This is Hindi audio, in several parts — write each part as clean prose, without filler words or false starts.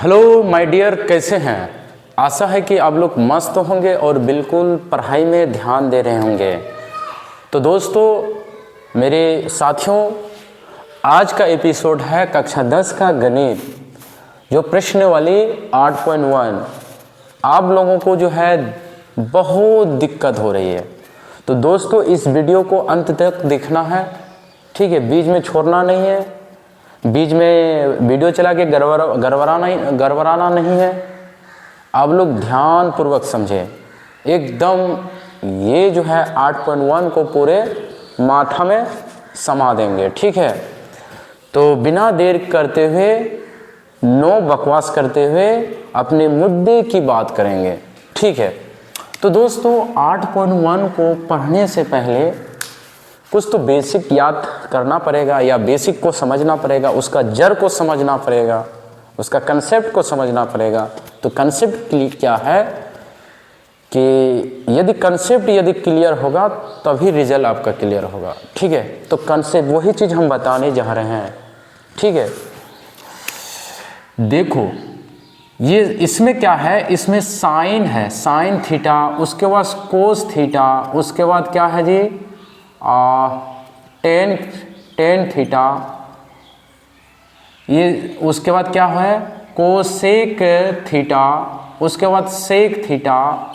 हेलो माय डियर, कैसे हैं। आशा है कि आप लोग मस्त होंगे और बिल्कुल पढ़ाई में ध्यान दे रहे होंगे। तो दोस्तों मेरे साथियों, आज का एपिसोड है कक्षा 10 का गणित, जो प्रश्नावली 8.1। आप लोगों को जो है बहुत दिक्कत हो रही है, तो दोस्तों इस वीडियो को अंत तक देखना है, ठीक है। बीच में छोड़ना नहीं है, बीच में वीडियो चला के गड़बड़ाना नहीं है। आप लोग ध्यान पूर्वक समझें एकदम। ये जो है 8.1 को पूरे माथा में समा देंगे, ठीक है। तो बिना देर करते हुए, नो बकवास करते हुए अपने मुद्दे की बात करेंगे, ठीक है। तो दोस्तों 8.1 को पढ़ने से पहले कुछ तो बेसिक याद करना पड़ेगा या बेसिक को समझना पड़ेगा, उसका जड़ को समझना पड़ेगा, उसका कंसेप्ट को समझना पड़ेगा। तो कंसेप्ट क्या है कि यदि कंसेप्ट क्लियर होगा तभी रिजल्ट आपका क्लियर होगा, ठीक है। तो कंसेप्ट वही चीज़ हम बताने जा रहे हैं, ठीक है। देखो ये इसमें क्या है, इसमें साइन है, साइन थीटा, उसके बाद कोस थीटा, उसके बाद क्या है जी टेन थीटा, ये उसके बाद क्या है कोसेक थीटा, उसके बाद सेक थीटा,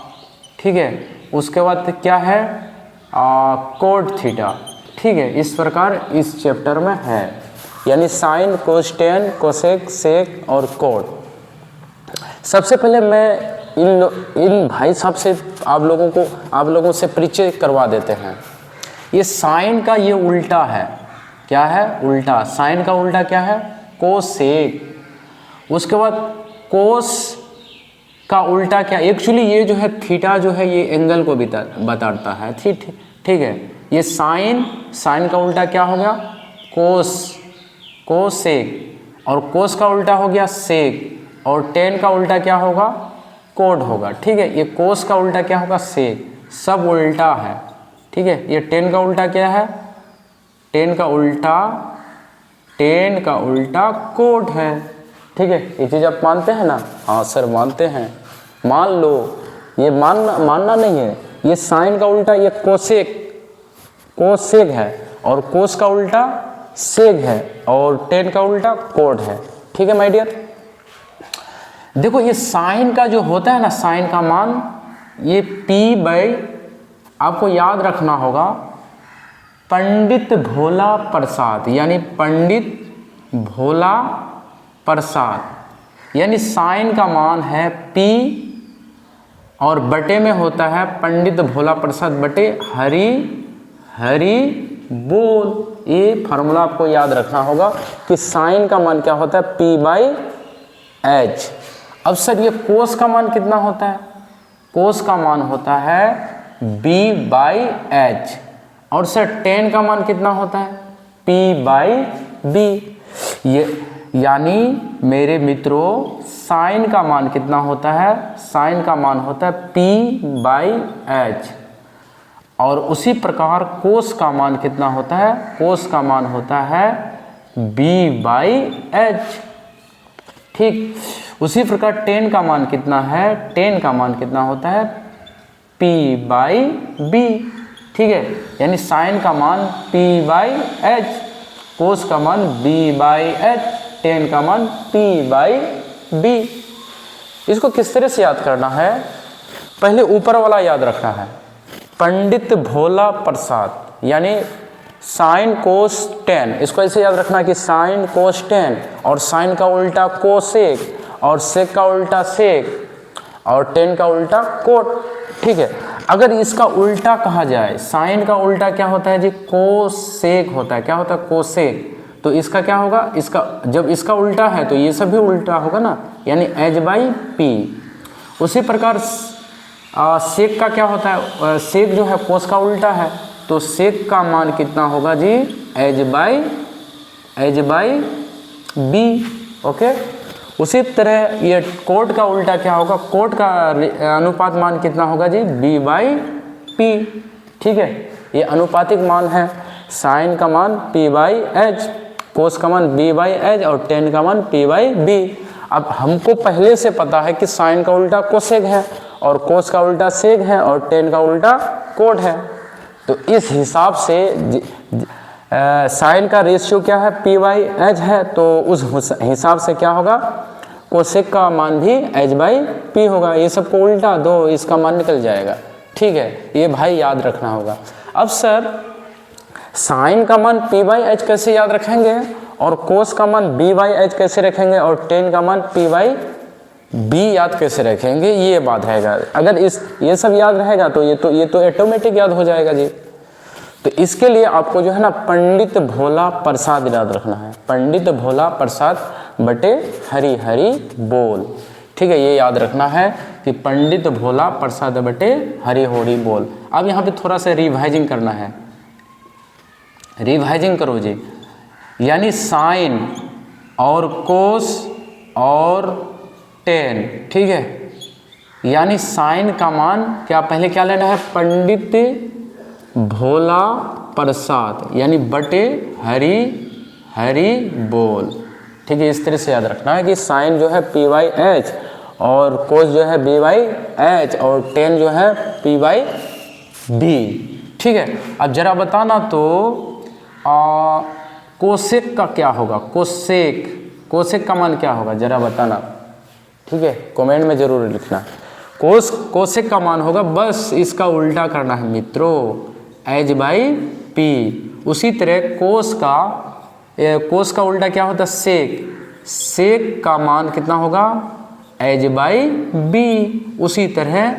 ठीक है। उसके बाद क्या है कोट थीटा, ठीक है। इस प्रकार इस चैप्टर में है, यानी साइन, कोस, टेन, कोसेक, सेक और कोट। सबसे पहले मैं इन भाई साहब से आप लोगों से परिचय करवा देते हैं। ये साइन का ये उल्टा है, क्या है उल्टा, साइन का उल्टा क्या है कोसेक। उसके बाद कोस का उल्टा क्या, एक्चुअली ये जो है थीटा जो है ये एंगल को बताता है, ठीक है। ये साइन का उल्टा क्या हो गया कोसेक, और कोस का उल्टा हो गया सेक, और टेन का उल्टा क्या होगा कोड होगा, ठीक है। ये कोस का उल्टा क्या होगा सेक, सब उल्टा है, ठीक है। ये टेन का उल्टा क्या है, टेन का उल्टा कोट है, ठीक है। ये चीज़ आप मानते हैं ना? हाँ सर मानते हैं, मान लो। ये मानना नहीं है, ये साइन का उल्टा ये कोसेक है, और कोस का उल्टा सेक है, और टेन का उल्टा कोट है, ठीक है माय डियर। देखो ये साइन का जो होता है ना, साइन का मान ये p/, आपको याद रखना होगा पंडित भोला प्रसाद, यानी पंडित भोला प्रसाद, यानी साइन का मान है p और बटे में होता है पंडित भोला प्रसाद बटे हरि बोल। ये फार्मूला आपको याद रखना होगा कि साइन का मान क्या होता है p/h। अब सर ये कोस का मान कितना होता है, कोस का मान होता है b/h, और सर टेन का मान कितना होता है p/b। ये यानी मेरे मित्रों साइन का मान कितना होता है, साइन का मान होता है p/h, और उसी प्रकार कोस का मान कितना होता है, कोस का मान होता है b/h, ठीक। उसी प्रकार टेन का मान कितना है, टेन का मान कितना होता है p/b, ठीक है। यानी साइन का मान p/h, कोस का मान b/h, टेन का मान p/b। इसको किस तरह से याद करना है, पहले ऊपर वाला याद रखना है, पंडित भोला प्रसाद, यानी साइन कोस टेन। इसको ऐसे याद रखना कि साइन कोस टेन, और साइन का उल्टा कोसेक, और सेक का उल्टा सेक, और टेन का उल्टा कोट, ठीक है। अगर इसका उल्टा कहा जाए, साइन का उल्टा क्या होता है जी कोसेक होता है, क्या होता है कोसेक। तो इसका क्या होगा, इसका जब इसका उल्टा है तो ये सब भी उल्टा होगा ना, यानी h/p। उसी प्रकार सेक का क्या होता है, सेक जो है कोस का उल्टा है, तो सेक का मान कितना होगा जी h/b, ओके। उसी तरह ये कोट का उल्टा क्या होगा, कोट का अनुपात मान कितना होगा जी b/p, ठीक है। ये अनुपातिक मान है, साइन का मान p/h, कोस का मान b/h, और टेन का मान p/b। अब हमको पहले से पता है कि साइन का उल्टा कोसेक है और कोस का उल्टा सेक है और टेन का उल्टा कोट है। तो इस हिसाब से साइन का रेशियो क्या है, p/h है, तो उस हिसाब से क्या होगा, कोसेक का मान भी h/p होगा। ये सबको उल्टा दो, इसका मान निकल जाएगा। ठीक है, ये भाई याद रखना होगा। अब सर साइन का मान p/h कैसे याद रखेंगे और कोस का मान b/h कैसे रखेंगे और टेन का मान p/b याद कैसे रखेंगे, ये बात है। अगर ये सब याद रहेगा तो ये तो ऑटोमेटिक याद हो जाएगा जी। तो इसके लिए आपको जो है ना पंडित भोला प्रसाद याद रखना है। पंडित भोला प्रसाद बटे हरि हरि बोल। ठीक है, ये याद रखना है कि पंडित भोला प्रसाद बटे हरि हरि बोल। अब यहाँ पे थोड़ा सा रिवाइजिंग करना है। रिवाइजिंग करो जी, यानी साइन और कोस और टेन। ठीक है, यानी साइन का मान क्या पहले क्या लेना है, पंडित भोला प्रसाद यानी बटे हरि हरि बोल। ठीक है, इस तरह से याद रखना है कि साइन जो है p/h और कोस जो है b/h और टेन जो है p/b। ठीक है, अब जरा बताना तो कोसेक का क्या होगा, कोसेक का मान क्या होगा जरा बताना। ठीक है, कमेंट में जरूर लिखना। कोसेक का मान होगा, बस इसका उल्टा करना है मित्रों, h/p। उसी तरह कोस का उल्टा क्या होता है, सेक का मान कितना होगा, h/b। उसी तरह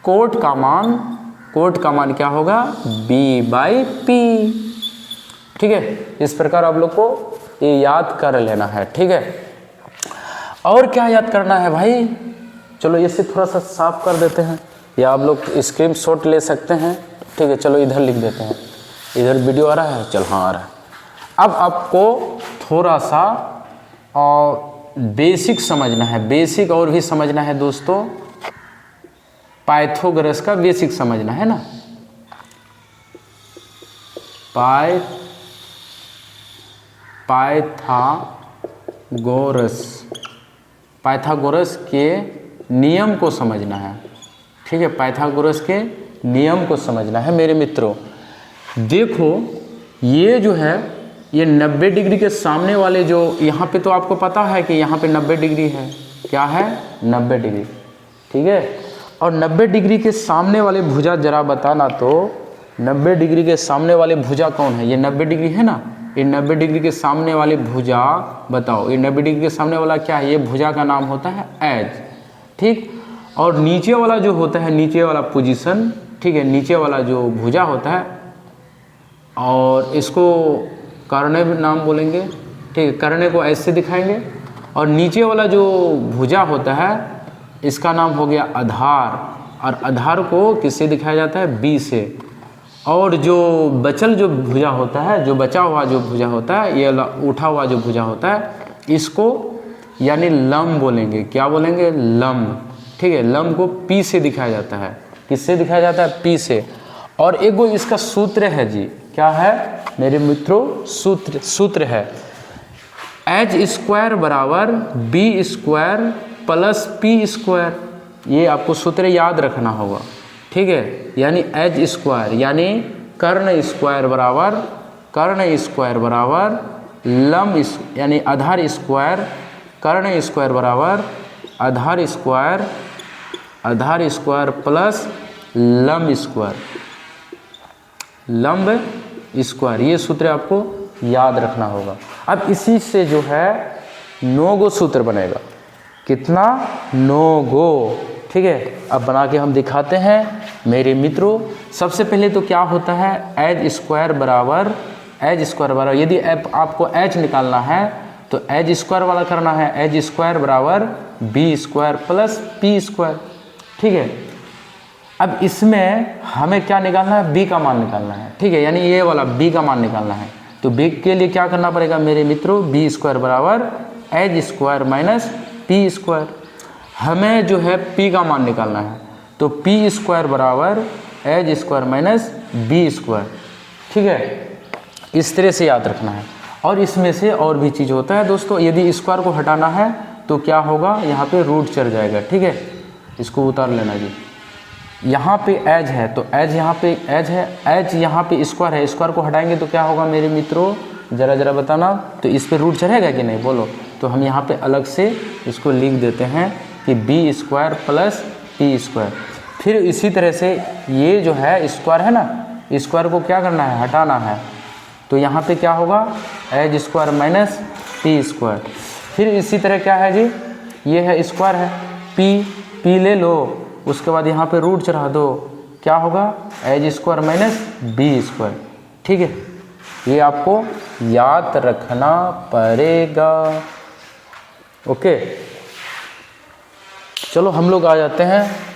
कोट का मान क्या होगा, b/p। ठीक है, इस प्रकार आप लोग को ये याद कर लेना है। ठीक है, और क्या याद करना है भाई, चलो इसे थोड़ा सा साफ कर देते हैं या आप लोग स्क्रीनशॉट ले सकते हैं। ठीक है, चलो इधर लिख देते हैं। इधर वीडियो आ रहा है, चल हाँ आ रहा है। अब आपको थोड़ा सा बेसिक समझना है, बेसिक और भी समझना है दोस्तों। पाइथागोरस का बेसिक समझना है ना, पाइथागोरस के नियम को समझना है। ठीक है, पाइथागोरस के नियम को समझना है मेरे मित्रों। देखो ये जो है, ये 90 डिग्री के सामने वाले जो यहाँ पे, तो आपको पता है कि यहाँ पे 90 डिग्री है, क्या है 90 डिग्री। ठीक है, और 90 डिग्री के सामने वाले भुजा जरा बताना तो 90 डिग्री के सामने वाले भुजा कौन है, ये 90 डिग्री है ना, ये 90 डिग्री के सामने वाले भुजा बताओ, ये 90 डिग्री के सामने वाला क्या है, ये भुजा का नाम होता है एज। ठीक, और नीचे वाला जो होता है, नीचे वाला पोजीशन, ठीक है, नीचे वाला जो भुजा होता है और इसको कर्णे नाम बोलेंगे। ठीक है, कर्णे को ऐसे दिखाएंगे और नीचे वाला जो भुजा होता है इसका नाम हो गया आधार, और आधार को किससे दिखाया जाता है, बी से। और जो बचल जो भुजा होता है, जो बचा हुआ जो भुजा होता है, ये उठा हुआ जो भुजा होता है, इसको यानी लंब बोलेंगे। क्या बोलेंगे, लंब। ठीक है, लंब को पी से दिखाया जाता है। किससे दिखाया जाता है, पी से। और एक वो इसका सूत्र है जी, क्या है मेरे मित्रों, सूत्र है h² बराबर b² प्लस p²। ये आपको सूत्र याद रखना होगा। ठीक है, यानी h² यानी कर्ण² बराबर लंब यानी आधार स्क्वायर, कर्ण² बराबर आधार स्क्वायर प्लस लंब स्क्वायर। ये सूत्र आपको याद रखना होगा। अब इसी से जो है 9 गो सूत्र बनेगा। कितना, 9 गो। ठीक है, अब बना के हम दिखाते हैं मेरे मित्रों। सबसे पहले तो क्या होता है, h² बराबर यदि आपको h निकालना है तो h² वाला करना है, h² बराबर b² प्लस p²। ठीक है, अब इसमें हमें क्या निकालना है, b का मान निकालना है। ठीक है, यानी ये वाला b का मान निकालना है। तो b के लिए क्या करना पड़ेगा मेरे मित्रों, b² बराबर h² माइनस p²। हमें जो है p का मान निकालना है, तो p² बराबर h² माइनस b²। ठीक है, इस तरह से याद रखना है। और इसमें से और भी चीज़ होता है दोस्तों, यदि स्क्वायर को हटाना है तो क्या होगा, यहाँ पे रूट चढ़ जाएगा। ठीक है, इसको उतार लेना जी। यहाँ पे एज है तो एज यहाँ पे एज है, एज यहाँ पे स्क्वायर है, स्क्वायर को हटाएंगे तो क्या होगा मेरे मित्रों, जरा बताना। तो इस पे रूट चढ़ेगा कि नहीं बोलो। तो हम यहाँ पे अलग से इसको लिख देते हैं कि B square plus P square. फिर इसी तरह से ये जो है स्क्वायर है ना, स्क्वायर को क्या करना है, हटाना है। तो यहाँ पे क्या होगा, H square minus P square. फिर इसी तरह क्या है जी, ये है स्क्वायर है, पी ले लो, उसके बाद यहाँ पे रूट चढ़ा दो, क्या होगा, H square minus B square. ठीक है, ये आपको याद रखना पड़ेगा। ओके, चलो हम लोग आ जाते हैं।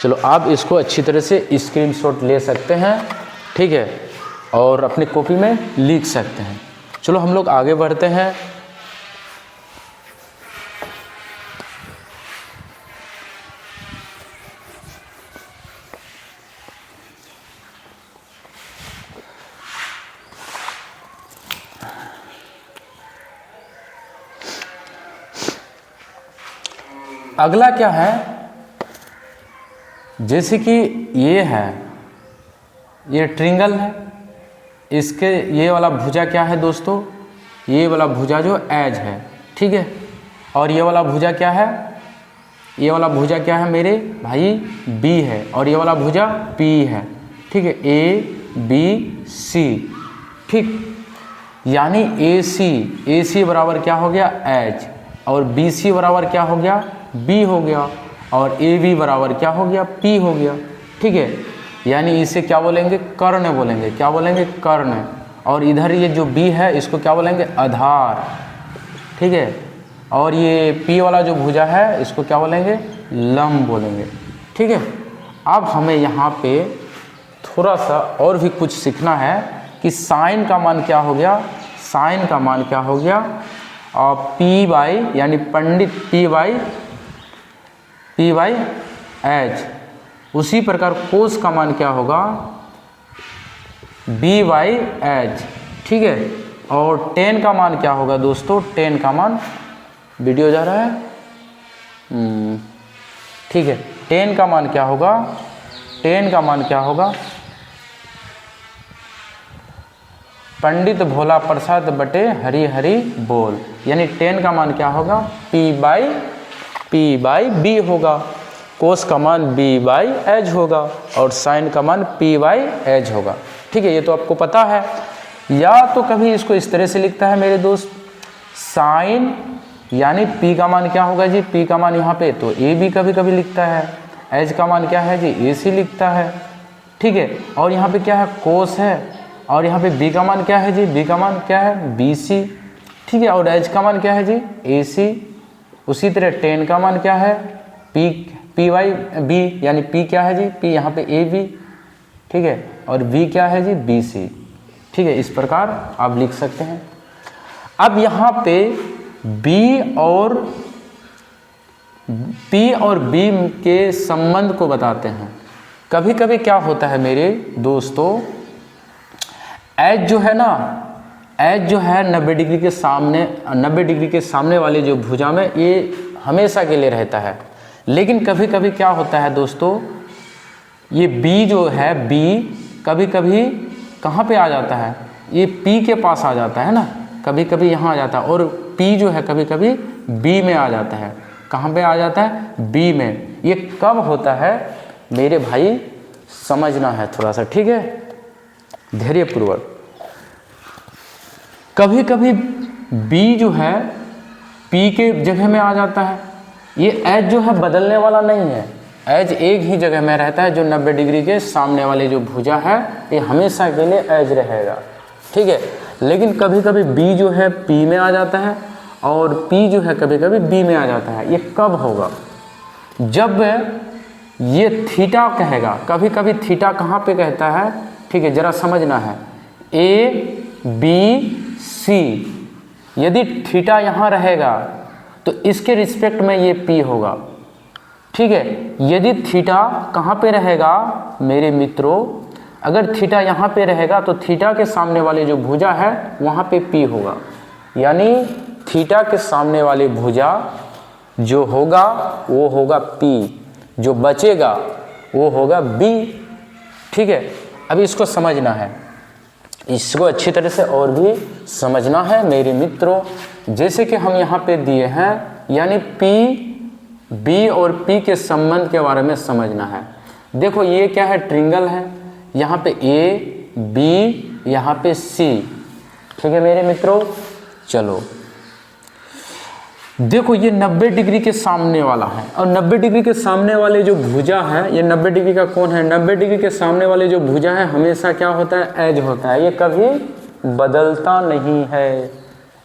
चलो आप इसको अच्छी तरह से स्क्रीनशॉट ले सकते हैं, ठीक है, और अपनी कॉपी में लिख सकते हैं। चलो हम लोग आगे बढ़ते हैं। अगला क्या है, जैसे कि ये है, ये ट्रिंगल है, इसके ये वाला भुजा क्या है दोस्तों, ये वाला भुजा जो एज है, ठीक है, और ये वाला भुजा क्या है, ये वाला भुजा क्या है मेरे भाई, बी है, और ये वाला भुजा पी है। ठीक है, ए बी सी, ठीक, यानी ए सी बराबर क्या हो गया, एज, और बी सी बराबर क्या हो गया, बी हो गया, और ए बी बराबर क्या हो गया, पी हो गया। ठीक है, यानी इसे क्या बोलेंगे, कर्ण बोलेंगे। क्या बोलेंगे, कर्ण। और इधर ये जो बी है इसको क्या बोलेंगे, आधार। ठीक है, और ये पी वाला जो भुजा है इसको क्या बोलेंगे, लंब बोलेंगे। ठीक है, अब हमें यहाँ पे थोड़ा सा और भी कुछ सीखना है कि साइन का मान क्या हो गया, साइन का मान क्या हो गया, और पी बाई यानी पंडित पी बाई एच। उसी प्रकार कोस का मान क्या होगा, बी बाई एच। ठीक है, और टेन का मान क्या होगा दोस्तों, टेन का मान, वीडियो जा रहा है, ठीक है, टेन का मान क्या होगा, टेन का मान क्या होगा, पंडित भोला प्रसाद बटे हरी हरी बोल, यानी टेन का मान क्या होगा, पी बाई बी होगा, कोस का मान बी बाई एच होगा, और साइन का मान पी बाई एच होगा। ठीक है, ये तो आपको पता है। या तो कभी इसको इस तरह से लिखता है मेरे दोस्त, साइन यानी पी का मान क्या होगा जी, पी का मान यहाँ पे तो ए बी कभी कभी लिखता है, एच का मान क्या है जी, ए सी लिखता है। ठीक है, और यहाँ पे क्या है, कोस है, और यहाँ पे बी का मान क्या है जी, बी का मान क्या है, बी सी। ठीक है, और एच का मान क्या है जी, ए सी। उसी तरह टेन का मान क्या है, पी वाई बी, यानी पी क्या है जी, पी यहाँ पे ए बी। ठीक है, और बी क्या है जी, बी सी। ठीक है, इस प्रकार आप लिख सकते हैं। अब यहाँ पे बी और पी और बी के संबंध को बताते हैं। कभी कभी क्या होता है मेरे दोस्तों, एज जो है ना, एज जो है 90 डिग्री के सामने, 90 डिग्री के सामने वाले जो भुजा में, ये हमेशा के लिए रहता है। लेकिन कभी कभी क्या होता है दोस्तों, ये बी जो है, बी कभी कभी कहाँ पे आ जाता है, ये पी के पास आ जाता है ना, कभी कभी यहाँ आ जाता है, और पी जो है कभी कभी बी में आ जाता है। कहाँ पे आ जाता है, बी में। ये कब होता है मेरे भाई, समझना है थोड़ा सा, ठीक है, धैर्यपूर्वक। कभी कभी बी जो है पी के जगह में आ जाता है। ये एज जो है बदलने वाला नहीं है, एज एक ही जगह में रहता है, जो 90 डिग्री के सामने वाले जो भुजा है ये हमेशा के लिए एज रहेगा। ठीक है, लेकिन कभी कभी बी जो है पी में आ जाता है, और पी जो है कभी कभी बी में आ जाता है। ये कब होगा, जब ये थीटा कहेगा। कभी कभी थीटा कहाँ पे कहता है, ठीक है, जरा समझना है, ए बी सी, यदि थीटा यहाँ रहेगा तो इसके रिस्पेक्ट में ये पी होगा। ठीक है, यदि थीटा कहाँ पे रहेगा मेरे मित्रों, अगर थीटा यहाँ पे रहेगा तो थीटा के सामने वाले जो भुजा है वहाँ पे पी होगा, यानी थीटा के सामने वाली भुजा जो होगा वो होगा P, जो बचेगा वो होगा B। ठीक है, अभी इसको समझना है, इसको अच्छी तरह से और भी समझना है मेरे मित्रों। जैसे कि हम यहाँ पे दिए हैं, यानी P, B और P के संबंध के बारे में समझना है। देखो ये क्या है, ट्रिंगल है, यहाँ पे A, B, यहाँ पे C। ठीक है मेरे मित्रों, चलो देखो ये 90 डिग्री के सामने वाला है, और 90 डिग्री के सामने वाले जो भुजा है, ये 90 डिग्री का कौन है, 90 डिग्री के सामने वाले जो भुजा है हमेशा क्या होता है, एज होता है, ये कभी बदलता नहीं है।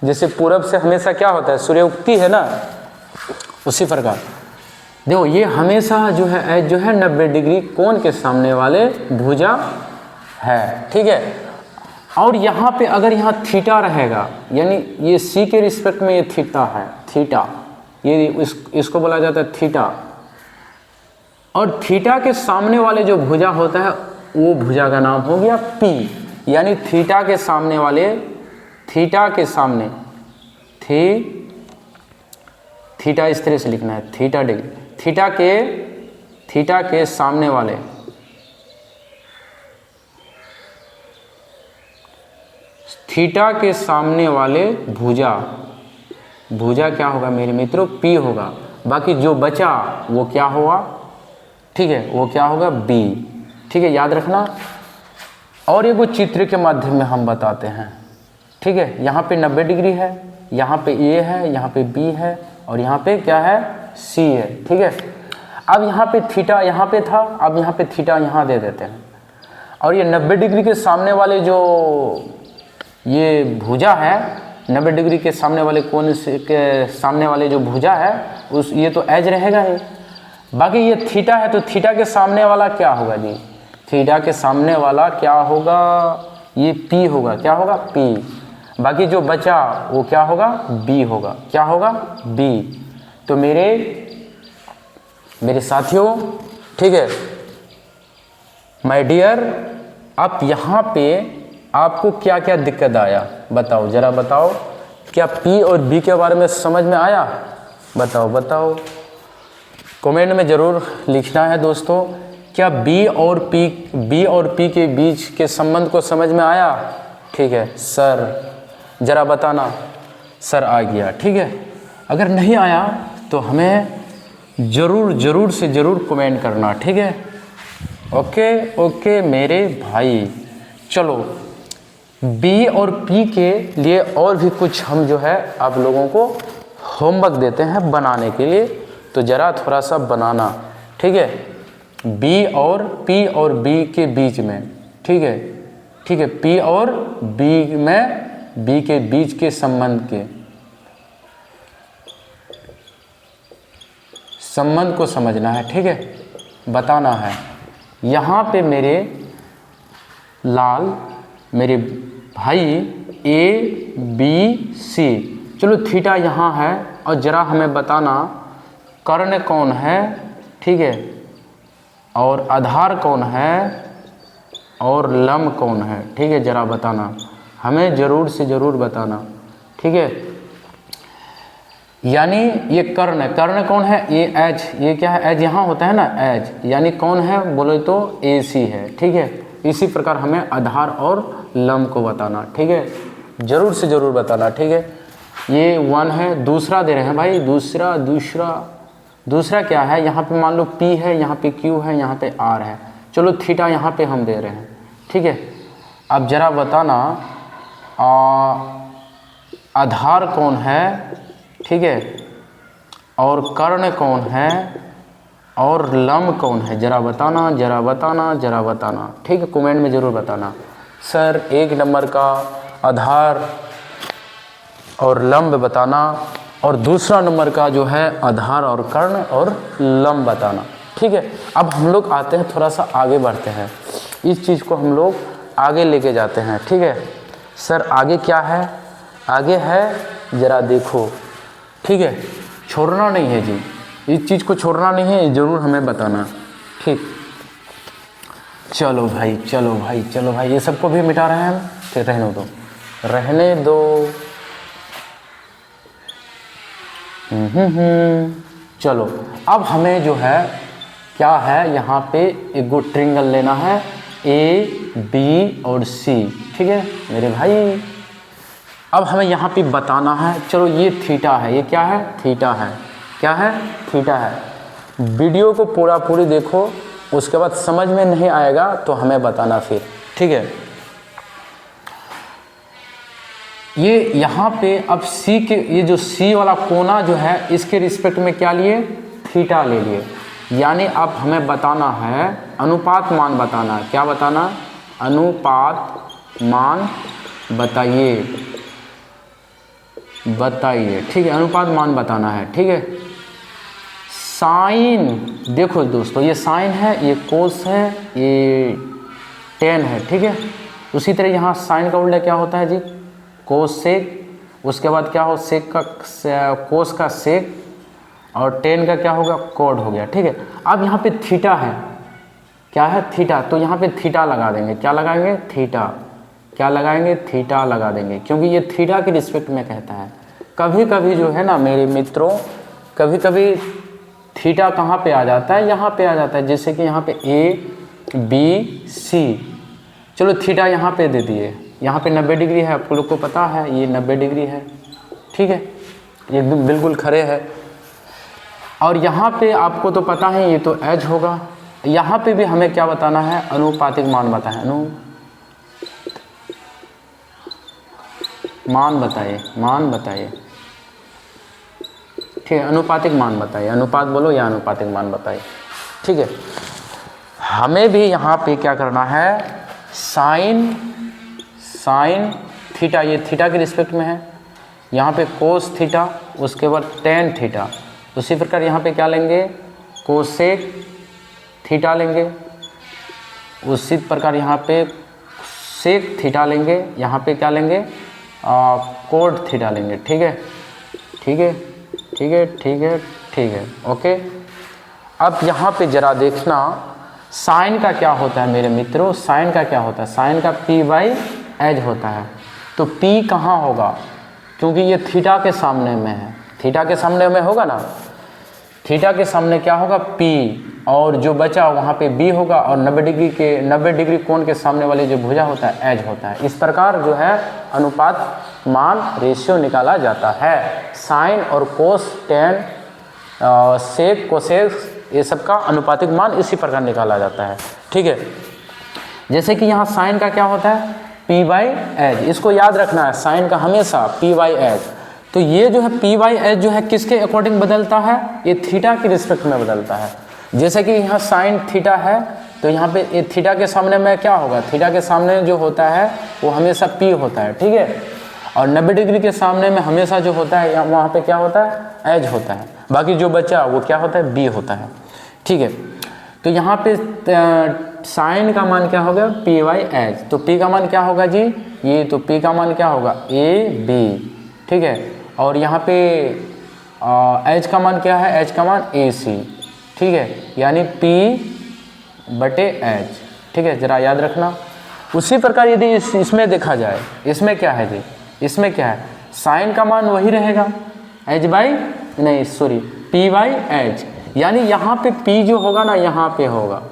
जैसे पूरब से हमेशा क्या होता है, सूर्य उगती है ना, उसी प्रकार देखो ये हमेशा जो है एज जो है 90 डिग्री कोण के सामने वाले भुजा है। ठीक है, और यहाँ पे अगर यहाँ थीटा रहेगा, यानी ये C के रिस्पेक्ट में ये थीटा है, थीटा ये इसको बोला जाता है थीटा, और थीटा के सामने वाले जो भुजा होता है वो भुजा का नाम हो गया P। यानी थीटा के सामने वाले, थीटा के सामने, थीटा इस तरह से लिखना है, थीटा डिग्री, थीटा के सामने वाले, थीटा के सामने वाले भुजा क्या होगा मेरे मित्रों, P होगा। बाकी जो बचा वो क्या होगा, ठीक है, वो क्या होगा B। ठीक है, याद रखना। और ये कुछ चित्र के माध्यम में हम बताते हैं। ठीक है, यहाँ पे 90 डिग्री है, यहाँ पे A है, यहाँ पे B है, और यहाँ पे क्या है, C है। ठीक है, अब यहाँ पे थीटा यहाँ पे था, अब यहाँ पे थीटा यहाँ दे देते हैं, और ये 90 डिग्री के सामने वाले जो ये भुजा है, 90 डिग्री के सामने वाले कोण के सामने वाले जो भुजा है उस ये तो एज रहेगा ही। बाकी ये थीटा है, तो थीटा के सामने वाला क्या होगा जी, थीटा के सामने वाला क्या होगा, ये P होगा, क्या होगा P। बाकी जो बचा वो क्या होगा, B होगा, क्या होगा B। तो मेरे साथियों, ठीक है माय डियर, अब यहाँ पे आपको क्या क्या दिक्कत आया बताओ, जरा बताओ, क्या P और B के बारे में समझ में आया, बताओ कमेंट में ज़रूर लिखना है दोस्तों। क्या B और P के बीच के संबंध को समझ में आया। ठीक है सर, ज़रा बताना, सर आ गया। ठीक है, अगर नहीं आया तो हमें ज़रूर से ज़रूर कमेंट करना। ठीक है, ओके मेरे भाई। चलो B और P के लिए और भी कुछ हम जो है आप लोगों को होमवर्क देते हैं बनाने के लिए, तो ज़रा थोड़ा सा बनाना। ठीक है, P और B के बीच में, ठीक है P और B में, B के बीच के संबंध को समझना है। ठीक है, बताना है। यहाँ पे मेरे लाल, मेरे भाई ABC, चलो थीटा यहाँ है, और ज़रा हमें बताना कर्ण कौन है, ठीक है, और आधार कौन है, और लंब कौन है। ठीक है, ज़रा बताना, हमें ज़रूर से ज़रूर बताना। ठीक है, यानी ये कर्ण कौन है, ये एच, ये क्या है, एच यहाँ होता है ना, एच, यानी कौन है बोले तो AC है। ठीक है, इसी प्रकार हमें आधार और लंब को बताना। ठीक है, ज़रूर से ज़रूर बताना। ठीक है, ये 1 है, दूसरा दे रहे हैं भाई, दूसरा क्या है, यहाँ पे मान लो P है, यहाँ पे Q है, यहाँ पे R है, चलो थीटा यहाँ पे हम दे रहे हैं। ठीक है, अब ज़रा बताना आधार कौन है, ठीक है, और कर्ण कौन है, और लंब कौन है, ज़रा बताना। ठीक है, कमेंट में ज़रूर बताना। सर 1 नंबर का आधार और लंब बताना, और दूसरा नंबर का जो है आधार और कर्ण और लंब बताना। ठीक है, अब हम लोग आते हैं, थोड़ा सा आगे बढ़ते हैं, इस चीज़ को हम लोग आगे लेके जाते हैं। ठीक है सर, आगे क्या है, आगे है ज़रा देखो। ठीक है, छोड़ना नहीं है जी, इस चीज़ को छोड़ना नहीं है, ज़रूर हमें बताना। ठीक, चलो भाई, ये सबको भी मिटा रहे हैं हम, फिर रहने दो। चलो अब हमें जो है क्या है, यहाँ पे एक गो ट्रिंगल लेना है ए बी और सी, ठीक है मेरे भाई। अब हमें यहाँ पे बताना है, चलो ये थीटा है, ये क्या है, थीटा है, क्या है, थीटा है। वीडियो को पूरी देखो, उसके बाद समझ में नहीं आएगा तो हमें बताना फिर, ठीक है। ये यहाँ पे अब सी के, ये जो सी वाला कोना जो है इसके रिस्पेक्ट में क्या लिए, थीटा ले लिए। यानी अब हमें बताना है अनुपात मान बताना है, क्या बताना, अनुपात मान बताइए, ठीक है, अनुपात मान बताना है, ठीक है। साइन, देखो दोस्तों ये साइन है, ये कोस है, ये टेन है, ठीक है। उसी तरह यहाँ साइन का उल्टा क्या होता है जी, कोस सेक, उसके बाद क्या हो, सेक का कोस का सेक, और टेन का क्या होगा, कोड हो गया, ठीक है। अब यहाँ पे थीटा है, क्या है, थीटा, तो यहाँ पे थीटा लगा देंगे, क्या लगाएंगे, थीटा, क्या लगाएंगे, थीटा लगा देंगे, क्योंकि ये थीटा के रिस्पेक्ट में कहता है। कभी कभी जो है ना मेरे मित्रों, कभी कभी थीटा कहाँ पे आ जाता है, यहाँ पे आ जाता है, जैसे कि यहाँ पे ए बी सी, चलो थीटा यहाँ पे दे दिए, यहाँ पे 90 डिग्री है, आप लोग को पता है ये 90 डिग्री है, ठीक है, ये एकदम बिल्कुल खड़े है। और यहाँ पे आपको तो पता है ये तो एज होगा। यहाँ पे भी हमें क्या बताना है, अनुपातिक मान बताए, मान बताइए, मान बताइए, ठीक है, अनुपातिक मान बताइए, अनुपात बोलो या अनुपातिक मान बताइए, ठीक है। हमें भी यहाँ पे क्या करना है, साइन थीटा, ये थीटा के रिस्पेक्ट में है, यहाँ पे कोस थीटा, उसके बाद टेन थीटा, उसी प्रकार यहाँ पे क्या लेंगे, कोसेक थीटा लेंगे, उसी प्रकार यहाँ पे सेक थीटा लेंगे, यहाँ पे क्या लेंगे, कोड थीटा लेंगे, ठीक है, ठीक है, ठीक है, ठीक है, ठीक है, ओके। अब यहाँ पे जरा देखना साइन का क्या होता है मेरे मित्रों, साइन का क्या होता है, साइन का पी बाई एज होता है। तो पी कहाँ होगा, क्योंकि ये थीटा के सामने में है, थीटा के सामने में होगा ना, थीटा के सामने क्या होगा, पी, और जो बचा वहाँ पे बी होगा, और 90 डिग्री कोण के सामने वाली जो भुजा होता है एज होता है। इस प्रकार जो है अनुपात मान रेशियो निकाला जाता है। साइन और कोस, टेन, सेक, कोसेक, ये सब का अनुपातिक मान इसी प्रकार निकाला जाता है, ठीक है। जैसे कि यहाँ साइन का क्या होता है, पी बाई एच, इसको याद रखना है, साइन का हमेशा पी बाई एच। तो ये जो है पी बाई एच जो है किसके अकॉर्डिंग बदलता है, ये थीटा के रिस्पेक्ट में बदलता है। जैसे कि यहाँ साइन थीटा है, तो यहाँ पे ये थीटा के सामने में क्या होगा, थीटा के सामने जो होता है वो हमेशा पी होता है, ठीक है। और 90 डिग्री के सामने में हमेशा जो होता है वहाँ पे क्या होता है, एज होता है, बाकी जो बचा वो क्या होता है, बी होता है, ठीक है। तो यहाँ पे साइन का मान क्या होगा, पी बाई एच, तो पी का मान क्या होगा जी, ये तो पी का मान क्या होगा, ए बी, ठीक है। और यहाँ पे एच का मान क्या है, एच का मान ए सी, ठीक है, यानी पी बटे एच, ठीक है, ज़रा याद रखना। उसी प्रकार यदि इसमें देखा जाए, इसमें क्या है जी, इसमें क्या है, साइन का मान वही रहेगा, एच बाई नहीं सॉरी पी बाई एच, यानी यहाँ पे पी जो होगा ना यहाँ पे होगा,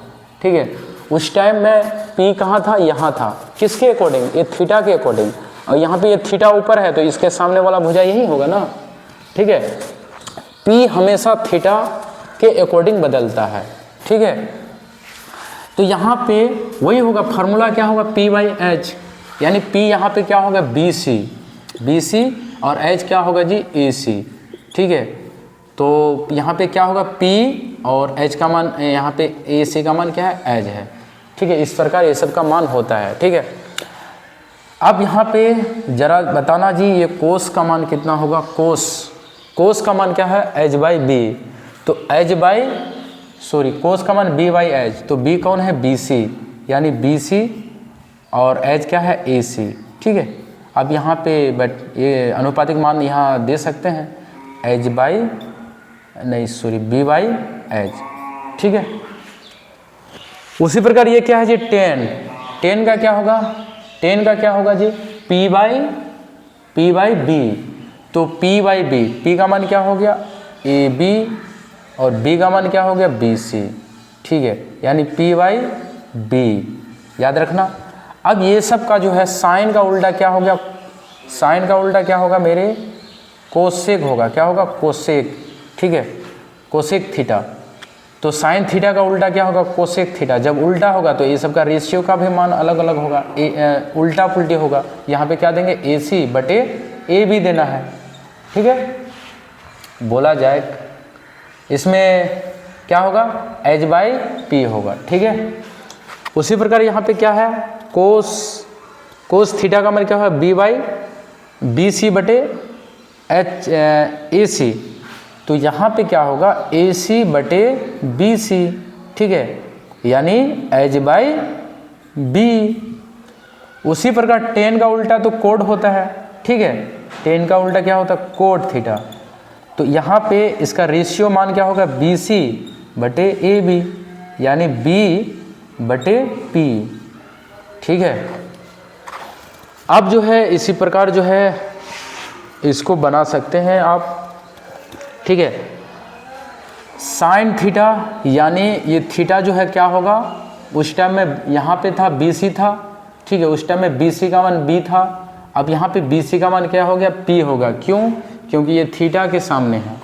ठीक है। उस टाइम में पी कहाँ था, यहाँ था, किसके अकॉर्डिंग, ये थीटा के अकॉर्डिंग, और यहाँ पे ये थीटा ऊपर है तो इसके सामने वाला भुजा यही होगा ना, ठीक है। पी हमेशा थीटा के अकॉर्डिंग बदलता है, ठीक है। तो यहाँ पे वही होगा, फार्मूला क्या होगा, पी बाई एच, यानी पी यहाँ पे क्या होगा, बी सी, और एच क्या होगा जी, ए सी, ठीक है। तो यहाँ पे क्या होगा, पी और एच का मान, यहाँ पे ए सी का मान क्या है, एच है, ठीक है। इस प्रकार ये सब का मान होता है, ठीक है। अब यहाँ पे जरा बताना जी, ये कोस का मान कितना होगा, कोस का मान क्या है, एच बाई बी, तो एच बाई सॉरी कोस का मान बी बाई एच, तो बी कौन है, बी सी, यानी बी सी और एच क्या है, ए सी, ठीक है। अब यहाँ पे बट ये अनुपातिक मान यहाँ दे सकते हैं, एच बाई नहीं सॉरी बी बाई एच, ठीक है। उसी प्रकार ये क्या है जी, टेन का क्या होगा, टेन का क्या होगा जी, पी बाई बी, तो P बाई बी, P का मान क्या हो गया AB और B का मान क्या हो गया BC, ठीक है, यानी P बाई बी, याद रखना। अब ये सब का जो है साइन का उल्टा क्या हो गया, साइन का उल्टा क्या होगा मेरे, कोसेक होगा, क्या होगा कोसेक, ठीक है, कोसेक थीटा। तो साइन थीटा का उल्टा क्या होगा कोसेक थीटा। जब उल्टा होगा तो ये सब का रेशियो का भी मान अलग अलग होगा, उल्टा पुल्टी होगा। यहाँ पे क्या देंगे AC बटे AB देना है, ठीक है। बोला जाए इसमें क्या होगा H बाई P होगा, ठीक है। उसी प्रकार यहाँ पे क्या है कोस थीटा का मान क्या होगा B बाई BC बटे AC। तो यहाँ पे क्या होगा AC बटे BC, ठीक है, यानी H बाई B। उसी प्रकार टेन का उल्टा तो कोड होता है, ठीक है, टेन का उल्टा क्या होता है कोड थीटा। तो यहाँ पे इसका रेशियो मान क्या होगा BC बटे AB, यानी B बटे P, ठीक है। अब जो है इसी प्रकार जो है इसको बना सकते हैं आप, ठीक है। साइन थीटा यानी ये थीटा जो है क्या होगा, उस टाइम में यहाँ पे था BC था, ठीक है, उस टाइम में BC का मान B था। अब यहाँ पे BC का मान क्या हो गया P होगा, क्यों, क्योंकि ये थीटा के सामने है।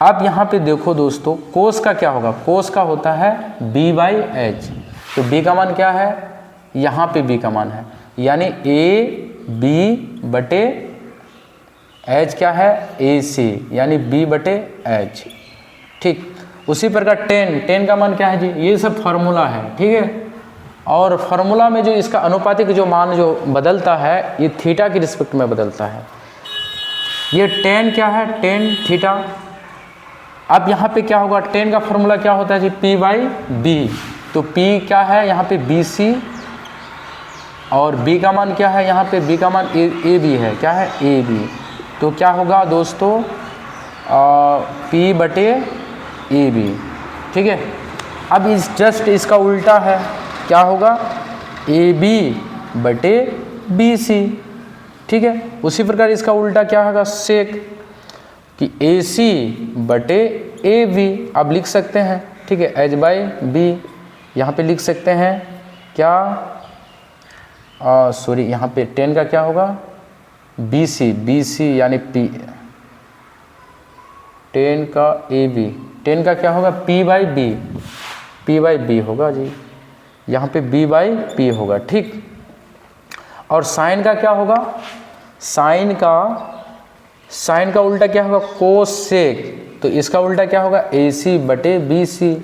अब यहाँ पे देखो दोस्तों कोस का क्या होगा, कोस का होता है B बाई H। तो B का मान क्या है, यहाँ पे B का मान है, यानी AB बटे H क्या है AC, यानी B बटे H, ठीक। उसी प्रकार टेन का मान क्या है जी, ये सब फार्मूला है, ठीक है। और फार्मूला में जो इसका अनुपातिक जो मान जो बदलता है ये थीटा की रिस्पेक्ट में बदलता है। ये टेन क्या है टेन थीटा। अब यहाँ पे क्या होगा टेन का फार्मूला क्या होता है जी P बाई B। तो P क्या है यहाँ पे BC और B का मान क्या है यहाँ पे B का मान AB है, क्या है AB। तो क्या होगा दोस्तों P बटे AB, ठीक है। अब इस जस्ट इसका उल्टा है, क्या होगा AB बटे BC, ठीक है। उसी प्रकार इसका उल्टा क्या होगा सेक कि AC बटे AB। अब लिख सकते हैं, ठीक है, H बाई B यहाँ पे लिख सकते हैं क्या, सॉरी यहाँ पे टेन का क्या होगा BC यानी P, टेन का AB, टेन का क्या होगा P बाई B होगा जी, यहाँ पे B बाई P होगा, ठीक। और साइन का क्या होगा, साइन का उल्टा क्या होगा कोसेक। तो इसका उल्टा क्या होगा AC बटे BC,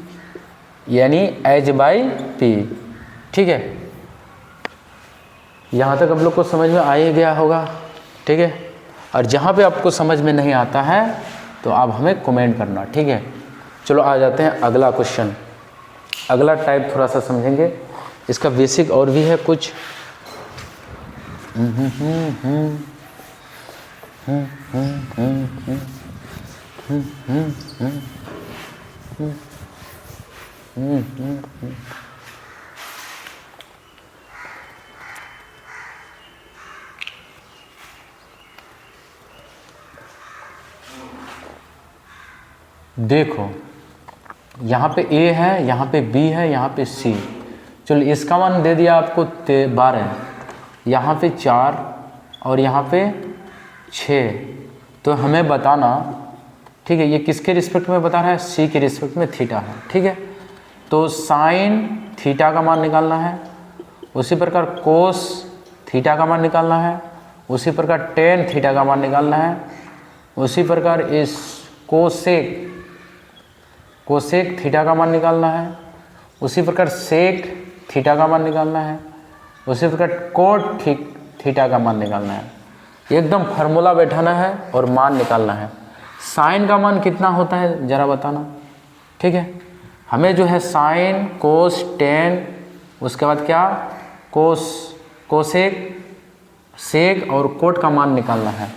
यानी H बाई P, ठीक है। यहाँ तक आप लोग को समझ में आ ही गया होगा, ठीक है। और जहाँ पे आपको समझ में नहीं आता है तो आप हमें कमेंट करना, ठीक है। चलो आ जाते हैं अगला क्वेश्चन। अगला टाइप थोड़ा सा समझेंगे, इसका बेसिक और भी है कुछ। देखो यहाँ पे A है, यहाँ पे B है, यहाँ पे C। चलो इसका मान दे दिया आपको 12, यहाँ पे 4 और यहाँ पे 6। तो हमें बताना, ठीक है, ये किसके रिस्पेक्ट में बता रहा है, C के रिस्पेक्ट में थीटा है, ठीक है। तो साइन थीटा का मान निकालना है, उसी प्रकार कोस थीटा का मान निकालना है, उसी प्रकार टेन थीटा का मान निकालना है, उसी प्रकार इस कोसेक थीटा का मान निकालना है, उसी प्रकार सेक थीटा का मान निकालना है, उसी प्रकार कोट थीटा का मान निकालना है। एकदम फार्मूला बैठाना है और मान निकालना है। साइन का मान कितना होता है ज़रा बताना, ठीक है। हमें जो है साइन कोस टेन, उसके बाद क्या कोसेक सेक और कोट का मान निकालना है।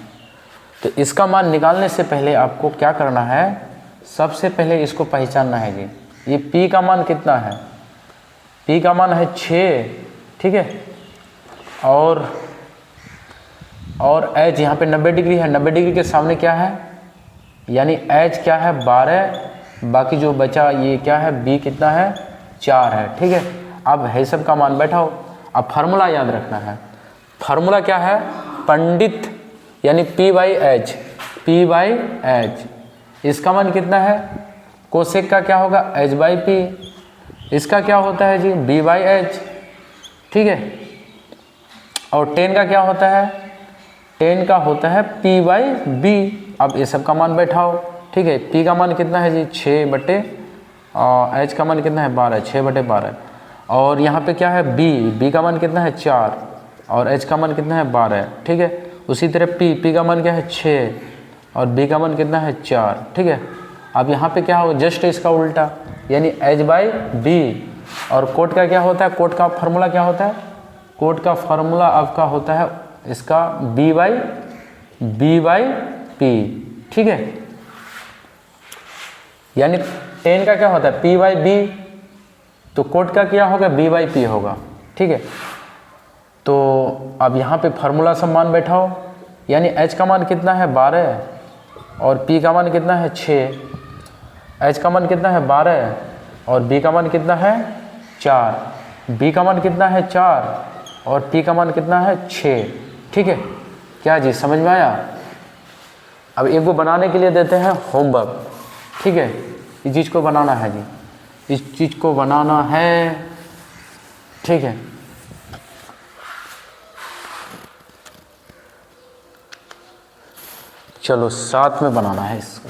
तो इसका मान निकालने से पहले आपको क्या करना है, सबसे पहले इसको पहचानना है जी। ये P का मान कितना है, P का मान है 6, ठीक है। और और एच यहाँ पे 90 डिग्री है, 90 डिग्री के सामने क्या है, यानी एच क्या है 12, बाकी जो बचा ये क्या है बी कितना है 4 है। ठीक है, अब है सब का मान बैठाओ। अब फार्मूला याद रखना है, फार्मूला क्या है, पंडित यानी P/H, P/H। इसका मान कितना है, कोसेक का क्या होगा H/P, इसका क्या होता है जी B/H। ठीक है, और टेन का क्या होता है, टेन का होता है P/B। अब ये सब का मान बैठाओ। ठीक है, P का मान कितना है जी 6/, H का मान कितना है 12, 6/12। और यहाँ पे क्या है B का मान कितना है 4 और H का मान कितना है 12। ठीक है, उसी तरह P का मान क्या है 6 और B का मान कितना है 4। ठीक है, अब यहाँ पे क्या होगा जस्ट इसका उल्टा, यानी H/B। और कोट का क्या होता है, कोट का फार्मूला क्या होता है, कोट का फार्मूला आपका होता है इसका B/P। ठीक है, यानी टेन का क्या होता है P/B, तो कोट का क्या होगा B/P होगा। ठीक है, तो अब यहाँ पे फार्मूला सब मान बैठाओ, यानी H का मान कितना है 12 और P का मान कितना है 6, H का मान कितना है 12 और B का मान कितना है 4, B का मान कितना है 4 और P का मान कितना है 6। ठीक है, क्या जी समझ में आया। अब एक को बनाने के लिए देते हैं होमवर्क। ठीक है, इस चीज़ को बनाना है जी, इस चीज़ को बनाना है। ठीक है, चलो साथ में बनाना है इसको।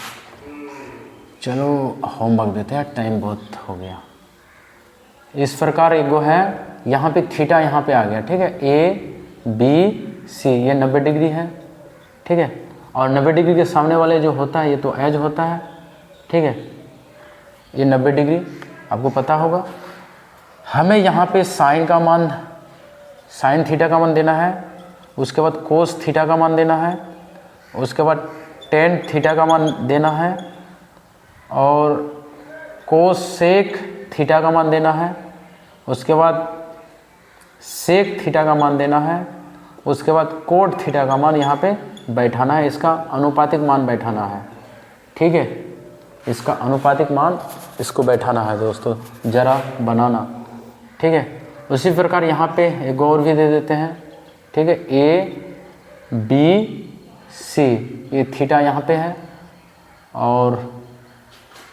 चलो होमवर्क देते हैं, टाइम बहुत हो गया। इस प्रकार एक गो है, यहाँ पे थीटा यहाँ पे आ गया। ठीक है, ABC ये 90 डिग्री है। ठीक है, और 90 डिग्री के सामने वाले जो होता है ये तो एज होता है। ठीक है, ये 90 डिग्री आपको पता होगा। हमें यहाँ पे साइन का मान, साइन थीटा का मान देना है, उसके बाद कोस थीटा का मान देना है, उसके बाद टेन थीटा का मान देना है और कोसेक थीटा का मान देना है, उसके बाद सेक थीटा का मान देना है, उसके बाद कोट थीटा का मान यहाँ पे बैठाना है, इसका अनुपातिक मान बैठाना है। ठीक है, इसका अनुपातिक मान इसको बैठाना है दोस्तों, ज़रा बनाना। ठीक है, उसी प्रकार यहाँ पे एक और भी दे देते हैं। ठीक है, ABC ये थीटा यहाँ पे है और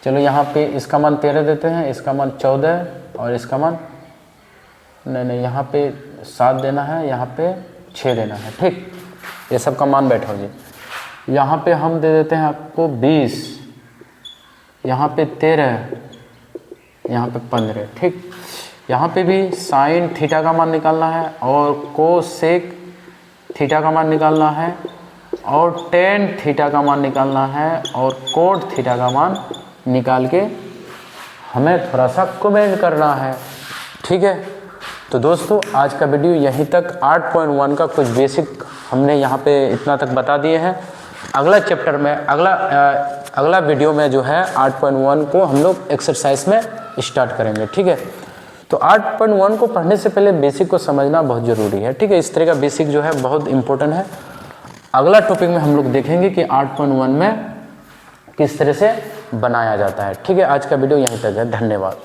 चलो यहाँ पे इसका मान 13 देते हैं, इसका मान 14 और इसका मान नहीं यहाँ पे 7 देना है, यहाँ पे 6 देना है। ठीक, ये सब का मान बैठाओ जी। यहाँ पे हम दे देते हैं आपको 20, यहाँ पे 13, यहाँ पे 15। ठीक, यहाँ पे भी साइन थीटा का मान निकालना है और कोसेक थीटा का मान निकालना है और टेन थीटा का मान निकालना है और कोट थीटा का मान निकाल के हमें थोड़ा सा कमेंट करना है। ठीक है, तो दोस्तों आज का वीडियो यहीं तक। 8.1 का कुछ बेसिक हमने यहाँ पे इतना तक बता दिए हैं। अगला चैप्टर में अगला वीडियो में जो है 8.1 को हम लोग एक्सरसाइज में स्टार्ट करेंगे। ठीक है, तो 8.1 को पढ़ने से पहले बेसिक को समझना बहुत ज़रूरी है। ठीक है, इस तरह का बेसिक जो है बहुत इम्पोर्टेंट है। अगला टॉपिक में हम लोग देखेंगे कि 8.1 में किस तरह से बनाया जाता है। ठीक है, आज का वीडियो यहीं तक है, धन्यवाद।